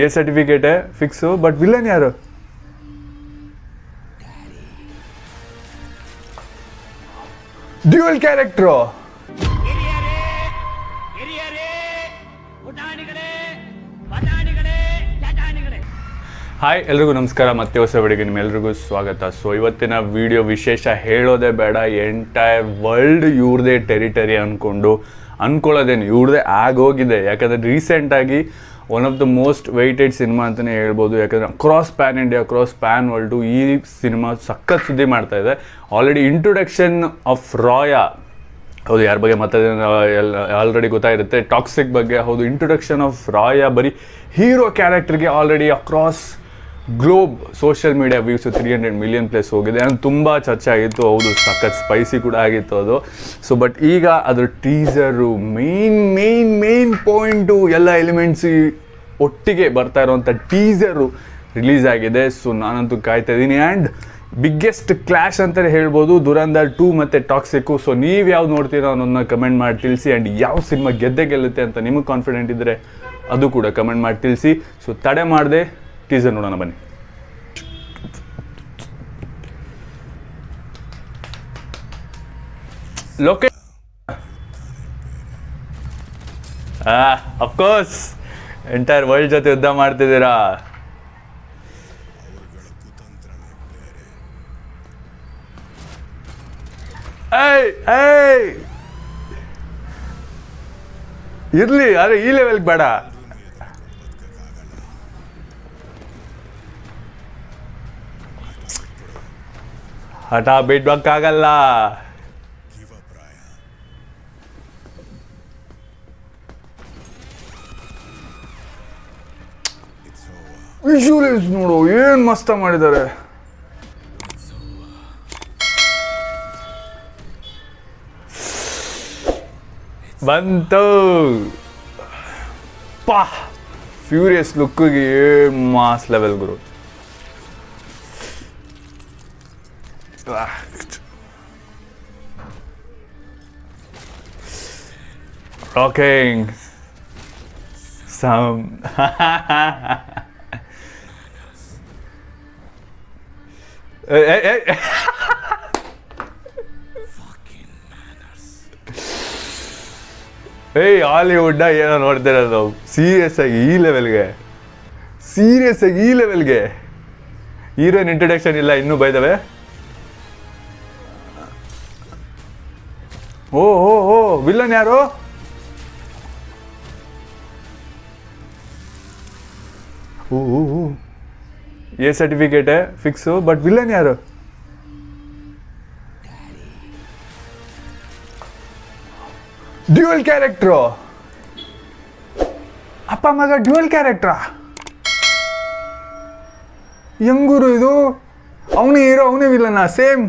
A ಸರ್ಟಿಫಿಕೇಟೇ fix, but villain ಯಾರು? Dual character. Hi, ಎಲ್ರಿಗೂ ನಮಸ್ಕಾರ. ಮತ್ತೆ ಹೊಸ ವಿಡಿಯೋಗೆ ನಿಮ್ಮೆಲ್ರಿಗೂ ಸ್ವಾಗತ. ಸೊ ಇವತ್ತಿನ ವಿಡಿಯೋ ವಿಶೇಷ ಹೇಳೋದೇ ಬೇಡ. ಎಂಟೈರ್ ವರ್ಲ್ಡ್ ಇವ್ರದೇ ಟೆರಿಟರಿ ಅನ್ಕೊಳ್ಳೋದೇನು ಇವ್ರದೇ ಆಗೋಗಿದೆ. ಯಾಕಂದರೆ ರೀಸೆಂಟಾಗಿ one of the most weighted cinema ಅಂತಲೇ ಹೇಳ್ಬೋದು. ಯಾಕಂದರೆ across pan India, across pan world ಈ ಸಿನಿಮಾ ಸಖತ್ ಸುದ್ದಿ ಮಾಡ್ತಾ ಇದೆ. ಆಲ್ರೆಡಿ ಇಂಟ್ರೊಡಕ್ಷನ್ ಆಫ್ ರಾಯಾ, ಹೌದು, ಯಾರ ಬಗ್ಗೆ ಮಾತಾಡಿದ್ರೆ ಆಲ್ರೆಡಿ ಗೊತ್ತಾಗಿರುತ್ತೆ, ಟಾಕ್ಸಿಕ್ ಬಗ್ಗೆ. ಹೌದು, ಇಂಟ್ರೊಡಕ್ಷನ್ ಆಫ್ ರಾಯಾ ಬರೀ ಹೀರೋ ಕ್ಯಾರೆಕ್ಟರ್ಗೆ already across globe social media views 300 million plus ಹೋಗಿದೆ. ಅದು ತುಂಬ ಚರ್ಚೆ ಆಗಿತ್ತು. ಹೌದು, ಸಖತ್ ಸ್ಪೈಸಿ ಕೂಡ ಆಗಿತ್ತು ಅದು. ಸೊ ಬಟ್ ಈಗ ಅದ್ರ ಟೀಸರು, ಮೇನ್ ಪಾಯಿಂಟು, ಎಲ್ಲ ಎಲಿಮೆಂಟ್ಸ್ ಒಟ್ಟಿಗೆ ಬರ್ತಾ ಇರೋವಂಥ ಟೀಸರು ರಿಲೀಸ್ ಆಗಿದೆ. ಸೊ ನಾನಂತೂ ಕಾಯ್ತಾ ಇದ್ದೀನಿ. ಆ್ಯಂಡ್ ಬಿಗ್ಗೆಸ್ಟ್ ಕ್ಲಾಶ್ ಅಂತಲೇ ಹೇಳ್ಬೋದು, ದುರಂಧರ್ 2 ಮತ್ತು ಟಾಕ್ಸಿಕ್ಕು. ಸೊ ನೀವು ಯಾವ್ದು ನೋಡ್ತೀರೋ ಅನ್ನೋದನ್ನ ಕಮೆಂಟ್ ಮಾಡಿ ತಿಳಿಸಿ. ಆ್ಯಂಡ್ ಯಾವ ಸಿನಿಮಾ ಗೆಲ್ಲುತ್ತೆ ಅಂತ ನಿಮಗೆ ಕಾನ್ಫಿಡೆಂಟ್ ಇದ್ದರೆ ಅದು ಕೂಡ ಕಮೆಂಟ್ ಮಾಡಿ ತಿಳಿಸಿ. ಸೊ ತಡೆ ಮಾಡದೆ ಟೀಸರ್ ನೋಡೋಣ ಬನ್ನಿ. ಅಫ್ಕೋರ್ಸ್ ಎಂಟೈರ್ ವರ್ಲ್ಡ್ ಜೊತೆ ಯುದ್ಧ ಮಾಡ್ತಿದ್ದೀರಾ. ಇರ್ಲಿ, ಅರೆ ಈ ಲೆವೆಲ್ಗೆ ಬೇಡ. ಹಠ ಬಿಡ್ಬೇಕಾಗಲ್ಲ. ವಿಜುವಲ್ಸ್ ನೋಡು, ಏನ್ ಮಸ್ತ ಮಾಡಿದ್ದಾರೆ. ಬಂತು ಪಾ, ಫ್ಯೂರಿಯಸ್ ಲುಕ್ಕಿಗೆ ಮಾಸ್ ಲೆವೆಲ್ ಗುರು. Rocking some ಹಾಲಿವುಡ್ ಏನೋ ನೋಡ್ತಿರೋದು. ಸೀರಿಯಸ್ ಆಗಿ ಈ ಲೆವೆಲ್ಗೆ ಹೀರೋಯಿನ್ ಇಂಟ್ರೊಡಕ್ಷನ್ ಇಲ್ಲ ಇನ್ನೂ ಬೈದವೆ. ಓ ವಿಲ್ಲನ್ ಯಾರು? ಎ ಸರ್ಟಿಫಿಕೇಟೇ ಫಿಕ್ಸು, ಬಟ್ ವಿಲ್ಲನ್ ಯಾರು? Dual character. ಅಪ್ಪ ಮಗ ಡ್ಯೂಯಲ್ ಕ್ಯಾರೆಕ್ಟ್ರಾ? ಹೆಂಗೂರು ಇದು? ಅವನೇ ಹೀರೋ ಅವನೇ ವಿಲ್ಲನ? ಸೇಮ್